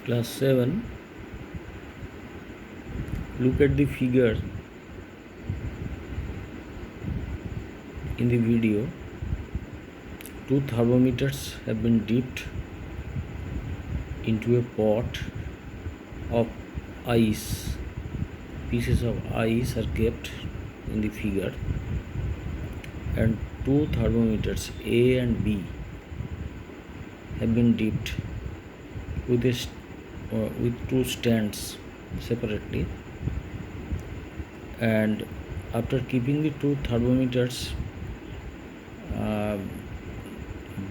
Class 7, look at the figure in the video. Two thermometers have been dipped into a pot of ice. Pieces of ice are kept in the figure, and two thermometers A and B have been dipped with two stands separately, and after keeping the two thermometers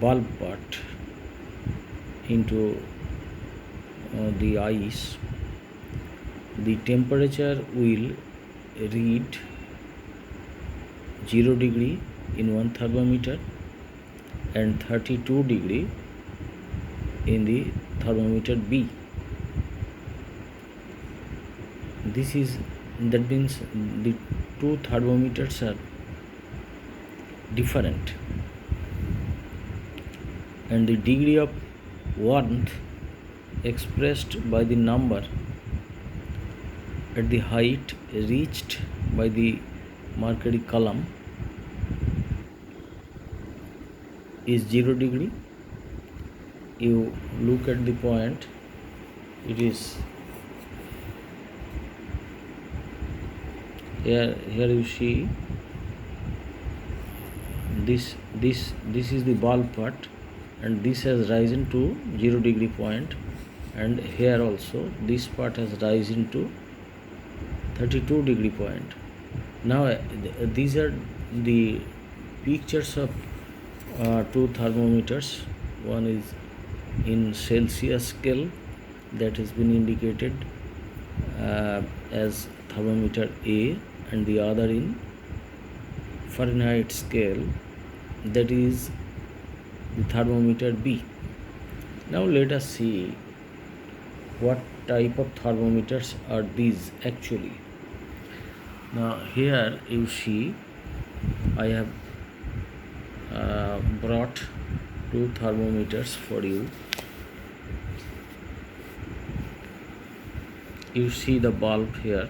bulb part into the ice, the temperature will read 0 degree in one thermometer and 32 degree in the thermometer B. That means the two thermometers are different, and the degree of warmth expressed by the number at the height reached by the mercury column is 0 degree. You look at the point, it is here you see this is the bulb part, and this has risen to 0 degree point, and here also this part has risen to 32 degree point. Now these are the pictures of two thermometers. One is in Celsius scale, that has been indicated as thermometer A, and the other in Fahrenheit scale, that is the thermometer B. Now let us see what type of thermometers are these actually. Now here you see I have brought two thermometers for you. You see the bulb here,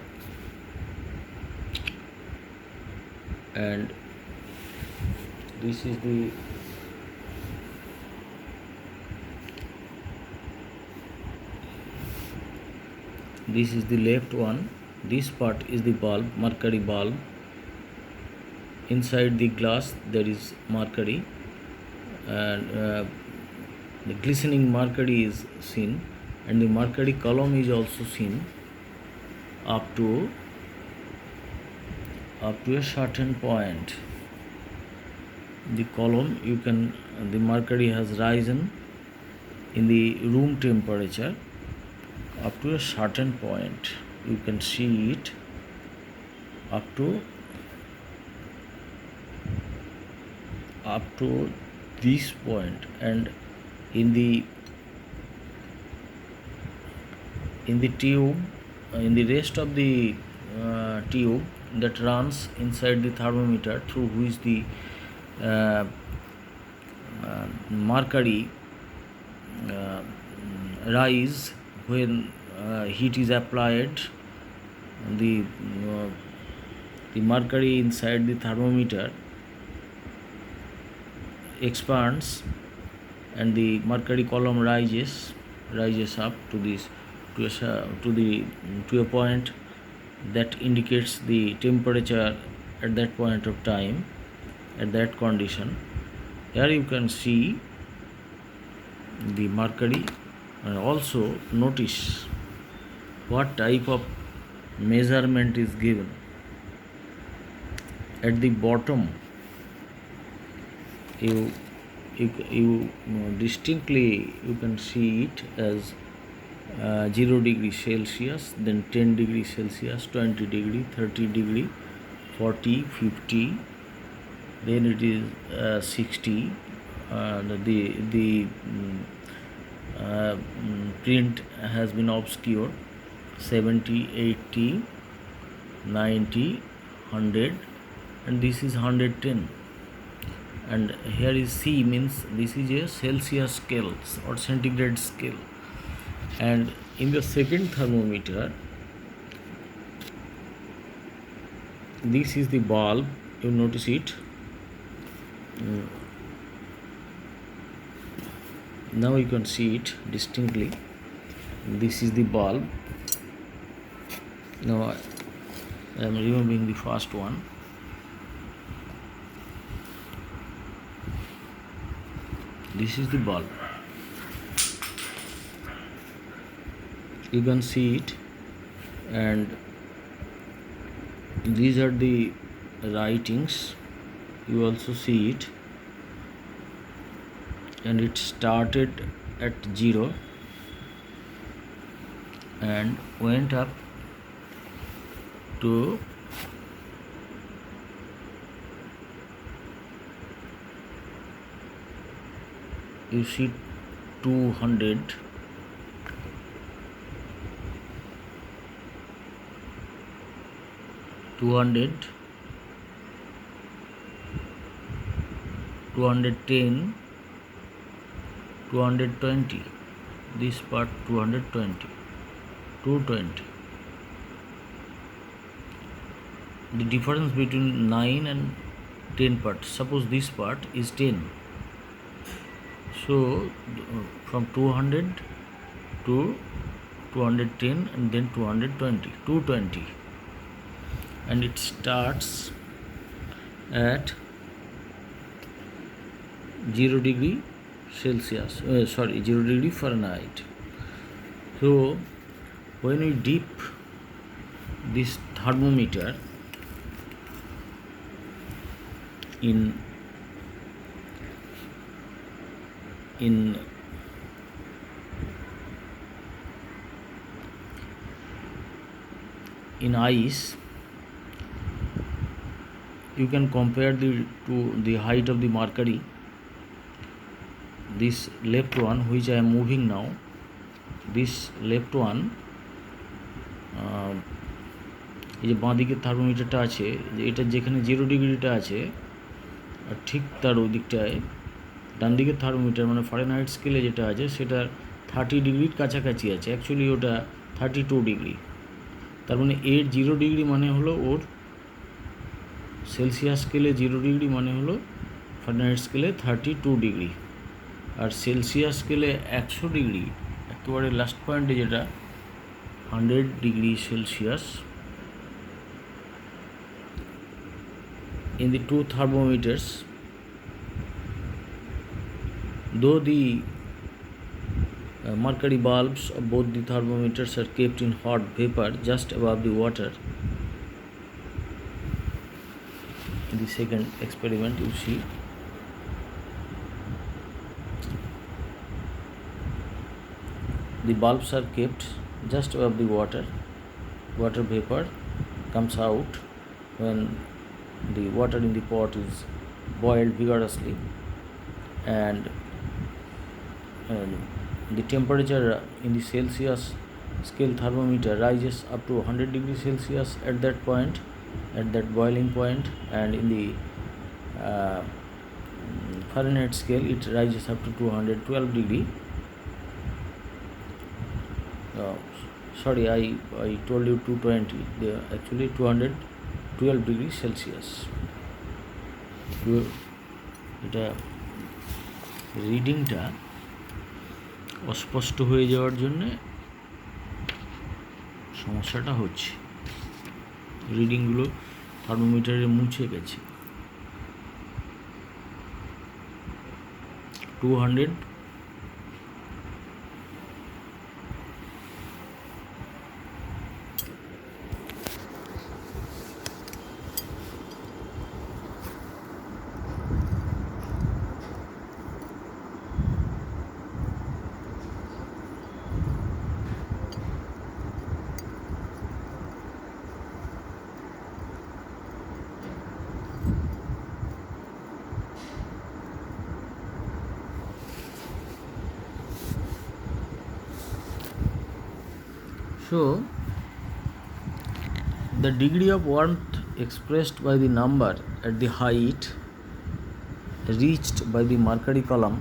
and this is the left one. This part is the bulb, mercury bulb. Inside the glass there is mercury, and the glistening mercury is seen, and the mercury column is also seen up to a certain point. The column, the mercury has risen in the room temperature up to a certain point. You can see it up to this point, and in the tube, in the rest of the tube that runs inside the thermometer, through which the mercury rise when heat is applied. The mercury inside the thermometer expands, and the mercury column rises up to a point that indicates the temperature at that point of time, at that condition. Here you can see the mercury, and also notice what type of measurement is given. At the bottom you distinctly you can see it as 0 degree Celsius, then 10 degree Celsius, 20 degree, 30 degree, 40, 50, then it is 60. The print has been obscured. 70, 80, 90, 100, and this is 110. And here is C, means this is a Celsius scale or centigrade scale. And in the second thermometer, this is the bulb, you notice it. Now you can see it distinctly. This is the bulb. Now I am removing the first one. This is the bulb. You can see it, and these are the writings. You also see it, and it started at 0 and went up to you see 200, 200, 210, 220, this part 220, 220. The difference between 9 and 10 part, suppose this part is 10, so from 200 to 210 and then 220, 220, and it starts at 0 degree Celsius, 0 degree Fahrenheit. So when we dip this thermometer in ice, you can compare to the height of the mercury. This left one, which I am moving now, this left one, এই যে বাঁ দিকের থার্মোমিটারটা আছে, এটা যেখানে 0 ডিগ্রিটা আছে, আর ঠিক তার ওই দিকটায় ডান দিকের থার্মোমিটার মানে ফারেনহাইট স্কেলে যেটা আছে সেটা 30 ডিগ্রির কাছাকাছি আছে, অ্যাকচুয়ালি ওটা 32 ডিগ্রি। তার মানে এর 0 ডিগ্রি মানে হলো ওর সেলসিয়াস স্কেলে 0 ডিগ্রি মানে হলো ফারেনহাইট স্কেলে 32 ডিগ্রি, আর সেলসিয়াস স্কেলে 100 ডিগ্রি একেবারে লাস্ট পয়েন্টে যেটা 100 degree Celsius. In the two thermometers, though the mercury bulbs of both the thermometers are kept in hot vapor just above the water, in the second experiment you see the bulbs are kept just above the water. Water vapor comes out when the water in the pot is boiled vigorously, and the temperature in the Celsius scale thermometer rises up to 100 degrees Celsius at that point, at that boiling point, and in the Fahrenheit scale it rises up to 212 degree. Sorry, I told you 220, they are actually 212 degree Celsius. এটা রিডিংটা অস্পষ্ট হয়ে যাওয়ার জন্যে সমস্যাটা হচ্ছে, রিডিংগুলো থার্মোমিটারে মুছে গেছে। 200, so the degree of warmth expressed by the number at the height reached by the mercury column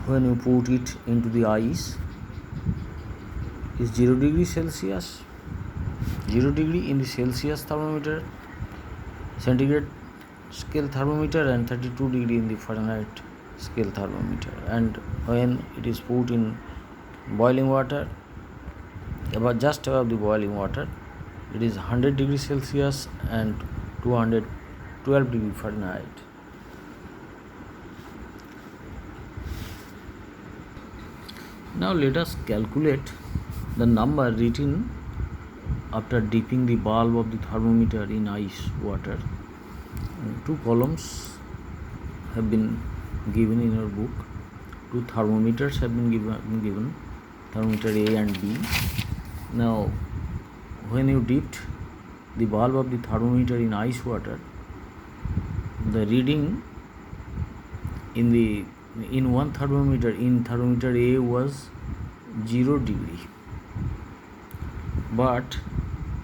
when you put it into the ice is 0 degree Celsius. 0 degree in the Celsius thermometer, centigrade scale thermometer, and 32 degree in the Fahrenheit scale thermometer. And when it is put in boiling water, just above the boiling water, it is 100 degree Celsius and 212 degree Fahrenheit. Now let us calculate the number written after dipping the bulb of the thermometer in ice water. Two columns have been given in your book. Two thermometers have been given, thermometer A and B. Now when you dipped the bulb of the thermometer in ice water, the reading in one thermometer, in thermometer A, was 0 degree, but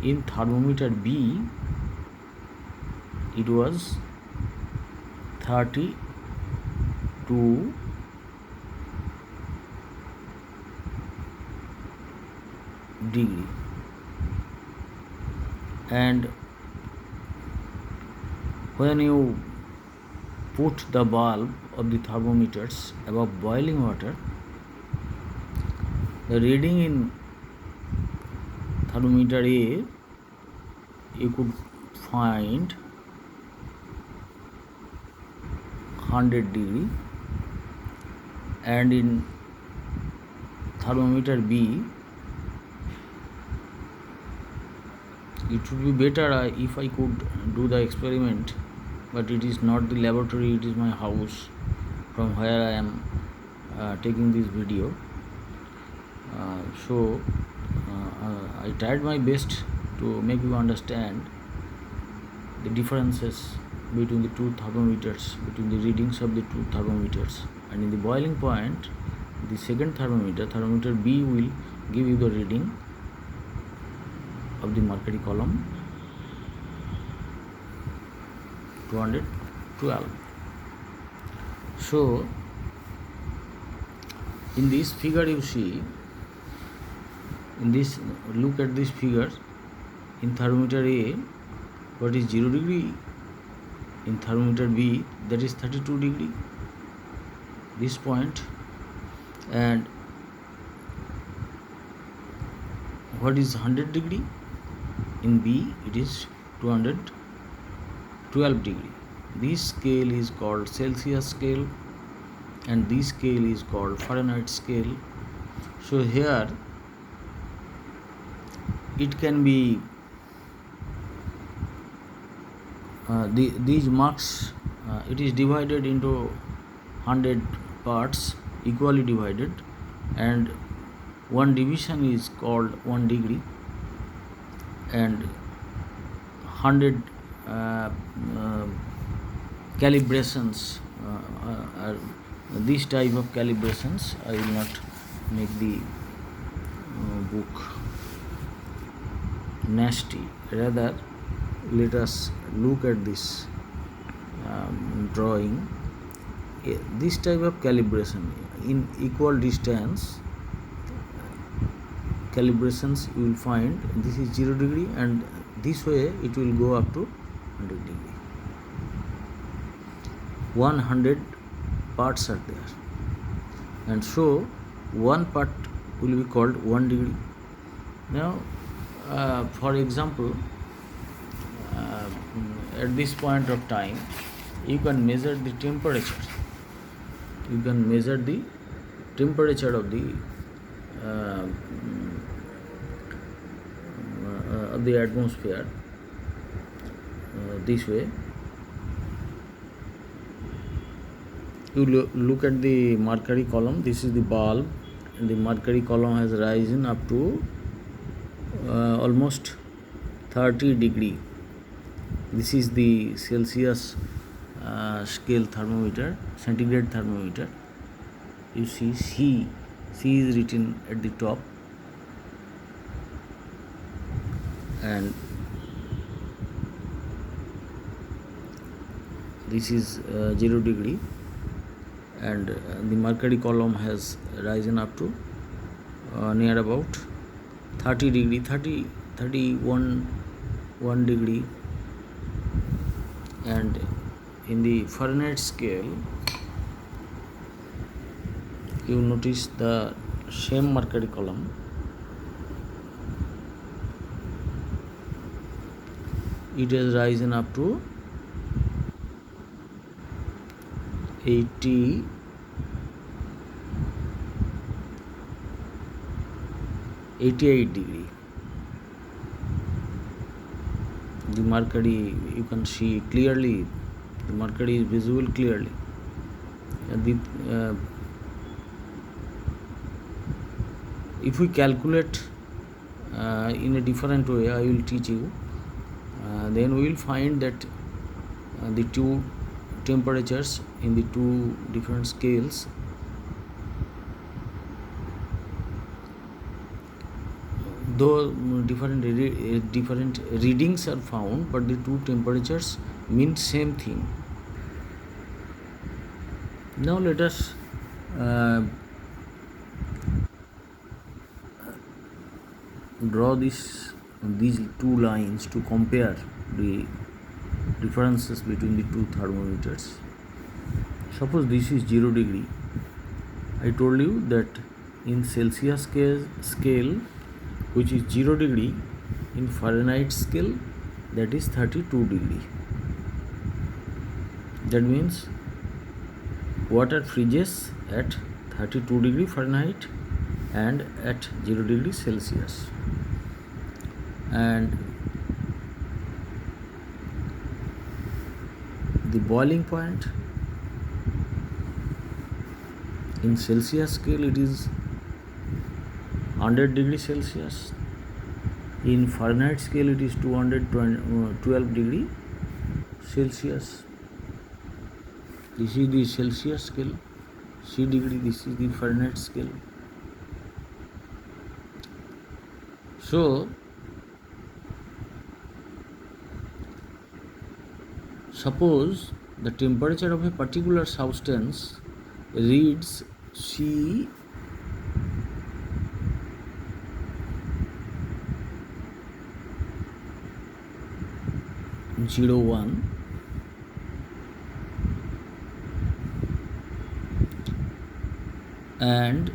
in thermometer B it was 32 degree. And when you put the bulb of the thermometers above boiling water, the reading in thermometer A, you could find 100 degree, and in thermometer B, it would be better if I could do the experiment, but it is not the laboratory, it is my house from where I am taking this video. So I tried my best to make you understand the differences between the two thermometers, between the readings of the two thermometers. And in the boiling point, the second thermometer, thermometer B, will give you the reading of the mercury column 212. So in this figure you see, look at this figure. In thermometer A, what is 0 degree? In thermometer B, that is 32 degree, this point. And what is 100 degree? In B, it is 212 degree. This scale is called Celsius scale, and this scale is called Fahrenheit scale. So here it can be these marks, it is divided into 100 parts, equally divided, and one division is called 1 degree, and 100 calibrations are this type of calibrations. I will not make the book nasty, rather let us look at this drawing. This type of calibration in equal distance calibrations you will find. This is 0 degree, and this way it will go up to 100 degree. 100 parts are there, and so one part will be called 1 degree. Now for example, at this point of time, you can measure the temperature. You can measure the temperature of the atmosphere this way. You look at the mercury column. This is the bulb, and the mercury column has risen up to almost 30 degree. This is the Celsius scale thermometer, centigrade thermometer. You see C is written at the top, and this is 0 degree. and the mercury column has risen up to near about 30 degree, 31 1 degree. And in the Fahrenheit scale, you notice the same mercury column it has risen up to 88 degree. The mercury, you can see clearly, the mercury is visible clearly. If we calculate in a different way, I will teach you, then we will find that the two temperatures in the two different scales, though different readings are found, but the two temperatures mean same thing. Now let us draw these two lines to compare the differences between the two thermometers. Suppose this is 0 degree. I told you that in Celsius scale, which is 0 degree, in Fahrenheit scale, that is 32 degree. That means water freezes at 32 degree Fahrenheit and at 0 degree Celsius. And the boiling point in Celsius scale, it is 100 degree Celsius. In Fahrenheit scale, it is 212 degree Celsius. This is the Celsius scale, C degree, this is the Fahrenheit scale. So, suppose the temperature of a particular substance reads C 01 and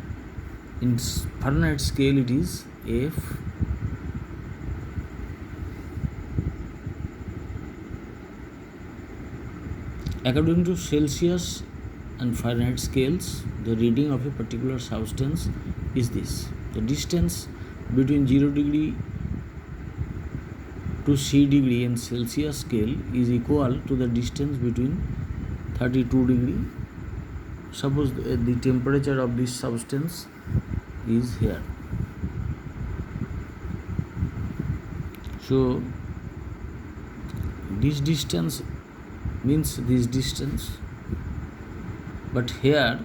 in Fahrenheit scale it is F according to Celsius and Fahrenheit scales. The reading of a particular substance is this. The distance between 0 degree to C degree in Celsius scale is equal to the distance between 32 degree. Suppose the temperature of this substance is here. So this distance means this distance, but here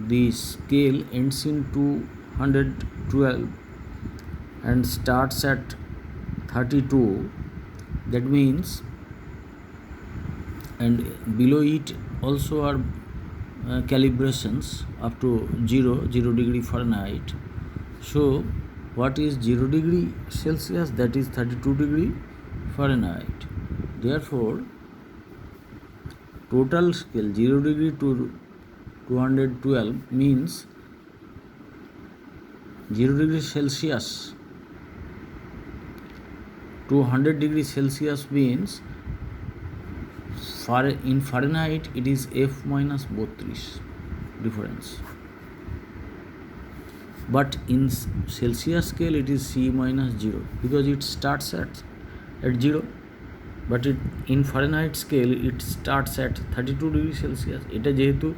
the scale ends in 212 and starts at 32. That means, and below it also are calibrations up to 0 degree Fahrenheit. So what is 0 degree Celsius? That is 32 degree Fahrenheit. Therefore, total scale 0 degree to 212 means 0 degree Celsius to 100 degree Celsius means in Fahrenheit it is F minus 32 difference. But in Celsius scale it is C minus 0 because it starts at 0. But in Fahrenheit scale it starts at 32 degree Celsius. এটা যেহেতু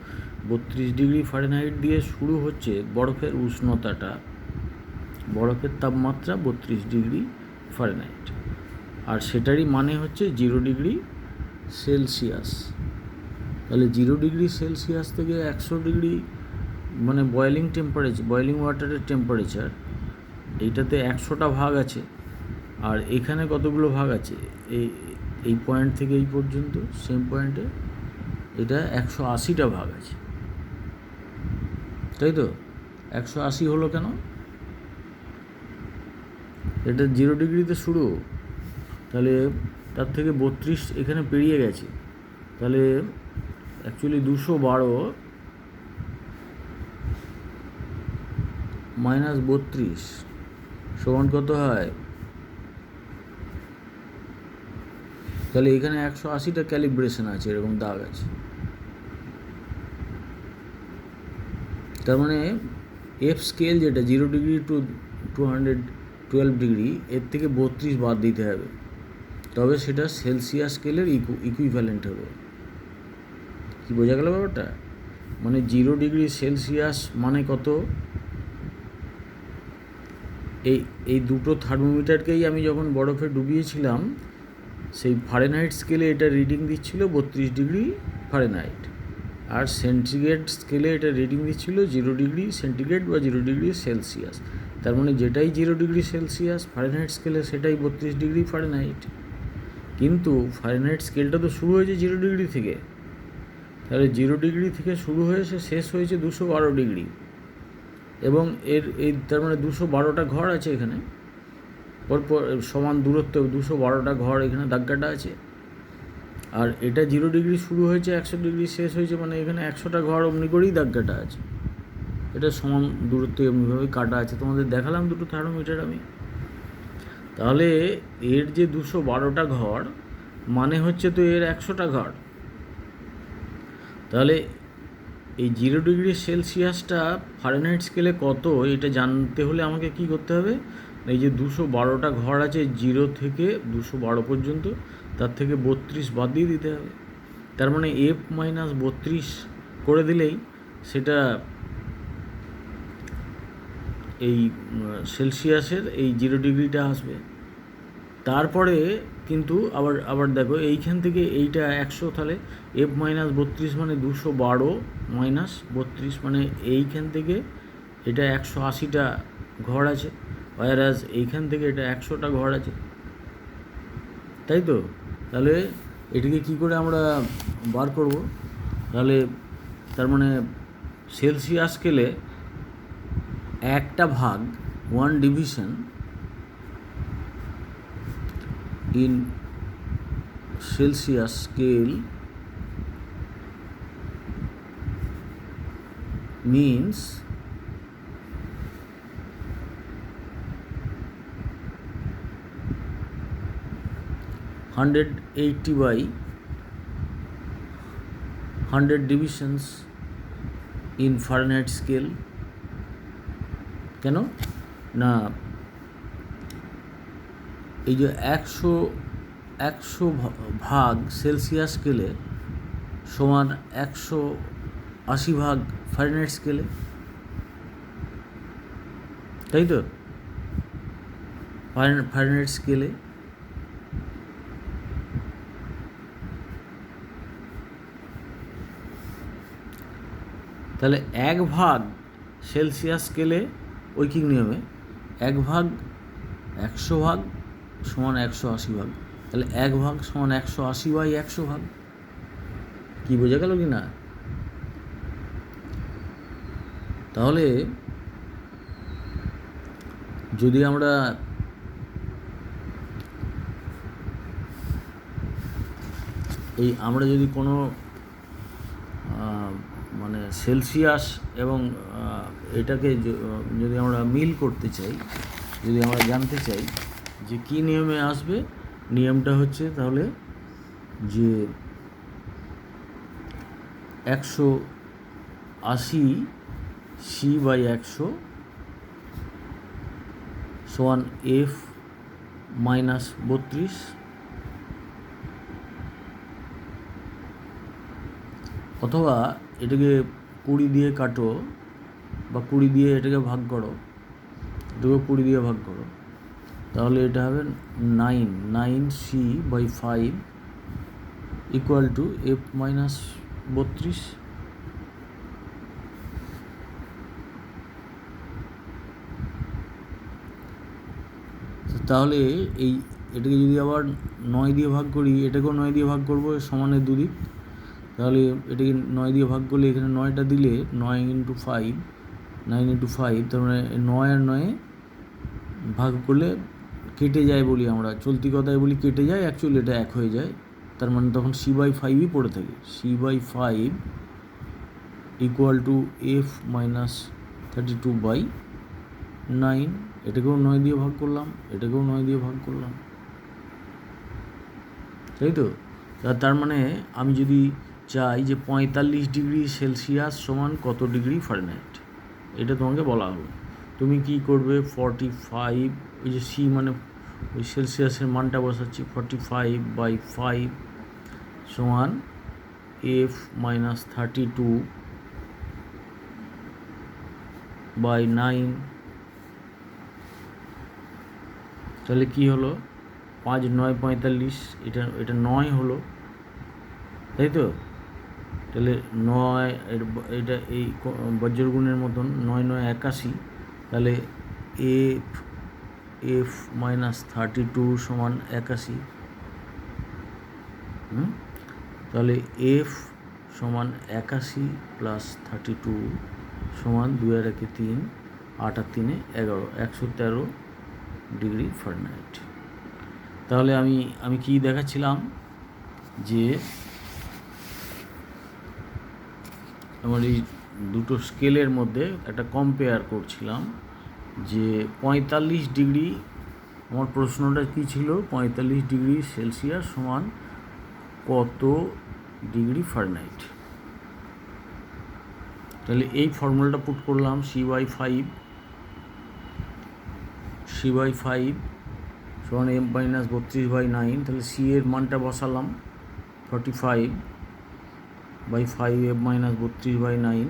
32 degree Fahrenheit দিয়ে শুরু হচ্ছে, বরফের উষ্ণতাটা, বরফের তাপমাত্রা 32 degree Fahrenheit, আর সেটারই মানে হচ্ছে 0 ডিগ্রি সেলসিয়াস। তাহলে 0 ডিগ্রি সেলসিয়াস থেকে 100 ডিগ্রি মানে বয়েলিং টেম্পারেচার, বয়েলিং ওয়াটারের টেম্পারেচার, এইটাতে 100টা ভাগ আছে, আর এখানে কতগুলো ভাগ আছে, এই পয়েন্ট থেকে এই পর্যন্ত সেম পয়েন্টে এটা 180টা ভাগ আছে। তাই তো? 180 হলো কেন? এটা 0 ডিগ্রিতে শুরু, তাহলে তার থেকে 32 এখানে পেরিয়ে গেছে, তাহলে অ্যাকচুয়ালি 212 মাইনাস 32 সমান কত হয়? তাহলে এখানে 180টা ক্যালিব্রেশন আছে, এরকম দাগ আছে। তার মানে এফ স্কেল যেটা 0 ডিগ্রি টু 212 ডিগ্রি, এর থেকে 32 বাদ দিতে হবে, তবে সেটা সেলসিয়াস স্কেলের ইকুইভ্যালেন্ট হবে। কি বোঝা গেল ব্যাপারটা? মানে 0 ডিগ্রি সেলসিয়াস মানে কত? এই দুটো থার্মোমিটারকেই আমি যখন বরফে ডুবিয়েছিলাম, সেই ফারেনহাইট স্কেলে এটা রিডিং দিচ্ছিল 32 ডিগ্রি ফারেনহাইট, আর সেন্টিগ্রেড স্কেলে এটা রিডিং দিচ্ছিল 0 ডিগ্রি সেন্টিগ্রেড বা 0 ডিগ্রি সেলসিয়াস। তার মানে যেটাই 0 ডিগ্রি সেলসিয়াস ফারেনহাইট স্কেলে, সেটাই 32 ডিগ্রি ফারেনহাইট। কিন্তু ফারেনহাইট স্কেলটা তো শুরু হয়েছে 0 ডিগ্রি থেকে, তাহলে 0 ডিগ্রি থেকে শুরু হয়েছে, শেষ হয়েছে 212 ডিগ্রি, এবং এই তার মানে 212টা ঘর আছে এখানে, পরপর সমান দূরত্ব 212টা ঘর এখানে দাগ্গাটা আছে। আর এটা 0 ডিগ্রি শুরু হয়েছে, 100 ডিগ্রি শেষ হয়েছে, মানে এখানে 100টা ঘর অমনি করেই দাগ্গাটা আছে। এটা সমান দূরত্ব এমনিভাবেই কাটা আছে, তোমাদের দেখালাম দুটো থার্মোমিটার আমি। তাহলে এর যে 212টা ঘর মানে হচ্ছে তো এর 100টা ঘর। তাহলে এই 0 ডিগ্রি সেলসিয়াসটা ফারেনহাইট স্কেলে কত, এটা জানতে হলে আমাকে কি করতে হবে? এই যে 212টা ঘর আছে 0 থেকে 212 পর্যন্ত, তার থেকে 32 বাদ দিয়ে দিতে হবে। তার মানে F মাইনাস 32 করে দিলেই সেটা এই সেলসিয়াসের এই 0 ডিগ্রিটা আসবে। তারপরে কিন্তু আবার দেখো, এইখান থেকে এইটা 100, তাহলে F মাইনাস 32 মানে 212 মাইনাস 32, মানে এইখান থেকে এটা 180টা ঘর আছে, ওয়ারাজ এইখান থেকে এটা 100টা ঘর আছে, তাই তো? তাহলে এটিকে কি করে আমরা বার করব? তাহলে তার মানে সেলসিয়াস স্কেলে একটা ভাগ, 1 division in Celsius scale means 180 by 100 divisions in Fahrenheit scale। কেন না, এই যে 100 ভাগ সেলসিয়াস স্কেলে সমান 180 ভাগ ফারেনহাইট স্কেলে, তাই তো? ফারেনহাইট স্কেলে তাহলে 1 ভাগ সেলসিয়াস স্কেলে ঐকিক নিয়মে 1 ভাগ 100 ভাগ সমান 180 ভাগ, তাহলে 1 ভাগ সমান 180 বাই 100 ভাগ। কি বোঝা গেল কি না? তাহলে যদি আমরা যদি কোনো মানে সেলসিয়াস এবং এটাকে যদি আমরা মিল করতে চাই, যদি আমরা জানতে চাই যে কী নিয়মে আসবে, নিয়মটা হচ্ছে তাহলে যে 180 সি বাই 100 সমান F মাইনাস 32, অথবা এটাকে 20 দিয়ে কাটো বা 20 দিয়ে এটাকে ভাগ করো, এটাকে 20 দিয়ে ভাগ করো, তাহলে এটা হবে 9C by 5 equal to F minus 32। তাহলে এটাকে যদি আবার 9 দিয়ে ভাগ করি, এটাকেও 9 দিয়ে ভাগ করবো, সমানের দুদিক, তাহলে এটাকে 9 দিয়ে ভাগ করলে এখানে 9টা দিলে 9 × 5 9 ইন্টু 5, তার মানে 9 আর 9 ভাগ করলে কেটে যায় বলি আমরা, চলতি কথায় বলি কেটে যায়, অ্যাকচুয়ালি এটা 1 হয়ে যায়। তার মানে তখন c/5ই পড়ে থাকে। c/5 equal to f minus 32/9। এটাকেও 9 দিয়ে ভাগ করলাম, এটাকেও 9 দিয়ে ভাগ করলাম, তাই তো। তার মানে আমি যদি চাই যে 45 ডিগ্রি সেলসিয়াস সমান কত ডিগ্রি ফারেনহাইট, এটা তোমাকে বলা হলো। তুমি কি করবে, 45, ওই যে সি মানে ওই সেলসিয়াসের মানটা বসাচ্ছি, 45/5 সমান f মাইনাস 32/9। তাহলে কি হলো, 5 9 45, এটা 9 হলো, তাই তো। তাহলে 9, এটা এই বজ্রগুণের মতন, 9 9 81। তাহলে f মাইনাস 32 সমান 81। তাহলে f সমান 81 প্লাস 32 সমান 2 আর 1 3, 8 আর 3 11, 113 ডিগ্রি ফারেনহাইট। তাহলে আমি কি দেখাচ্ছিলাম যে আমার এই দুটো স্কেলের মধ্যে একটা কম্পেয়ার করছিলাম যে 45 ডিগ্রি, আমার প্রশ্নটা কী ছিল, 45 ডিগ্রি সেলসিয়াস সমান কত ডিগ্রি ফারেনহাইট। তাহলে এই ফর্মুলাটা পুট করলাম, c/5 সমান m মাইনাস 32/9। তাহলে c এর মানটা বসালাম 45/5 m মাইনাস 32/9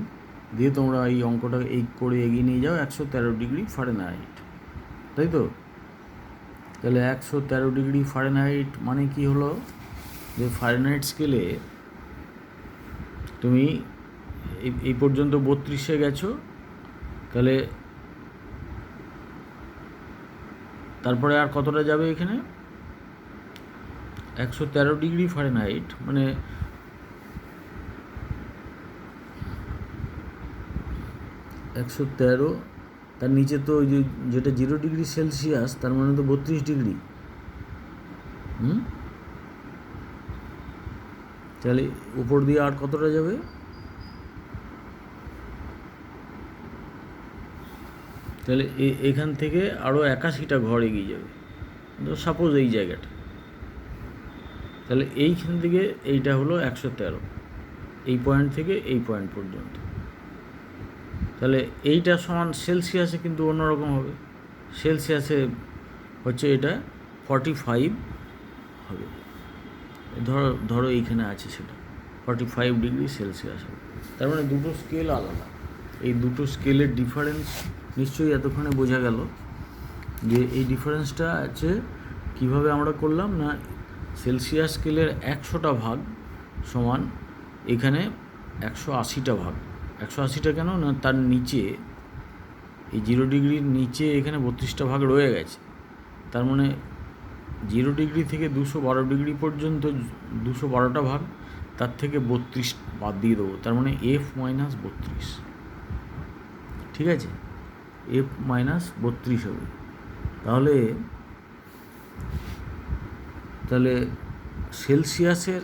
দিয়ে তোমরা এই অঙ্কটা এই করে এগিয়ে নিয়ে যাও 113 ডিগ্রি ফারেনহাইট, তাই তো। তাহলে 113 ডিগ্রি ফারেনহাইট মানে কি হলো, যে ফারেনহাইট স্কেলে তুমি এই পর্যন্ত 32-এ গেছো, তাহলে তারপরে আর কতটা যাবে এখানে, 113 ডিগ্রি ফারেনহাইট মানে 113, তার নিচে তো ওই যেটা 0 ডিগ্রি সেলসিয়াস, তার মানে তো 32 ডিগ্রি। তাহলে উপর দিয়ে আর কতটা যাবে, তাহলে এখান থেকে আরও 81টা ঘর এগিয়ে যাবে, সাপোজ এই জায়গাটা। তাহলে এইখান থেকে এইটা হলো 113, এই পয়েন্ট থেকে এই পয়েন্ট পর্যন্ত। তাহলে এইটা সমান সেলসিয়াসে কিন্তু অন্যরকম হবে, সেলসিয়াসে হচ্ছে এটা 45 হবে, ধরো এইখানে আছে সেটা 45 ডিগ্রি সেলসিয়াস হবে। তার মানে দুটো স্কেল আলাদা, এই দুটো স্কেলের ডিফারেন্স নিশ্চয়ই এতক্ষণে বোঝা গেল যে এই ডিফারেন্সটা আছে কিভাবে আমরা করলাম না, সেলসিয়াস স্কেলের 100টা ভাগ সমান এখানে 180টা ভাগ। 180টা কেন না, তার নিচে এই 0 ডিগ্রির নিচে এখানে 32টা ভাগ রয়ে গেছে। তার মানে 0 ডিগ্রি থেকে 212 ডিগ্রি পর্যন্ত 212টা ভাগ, তার থেকে 32 বাদ দিয়ে দেবো, তার মানে f মাইনাস 32, ঠিক আছে, f মাইনাস 32 হবে। তাহলে সেলসিয়াসের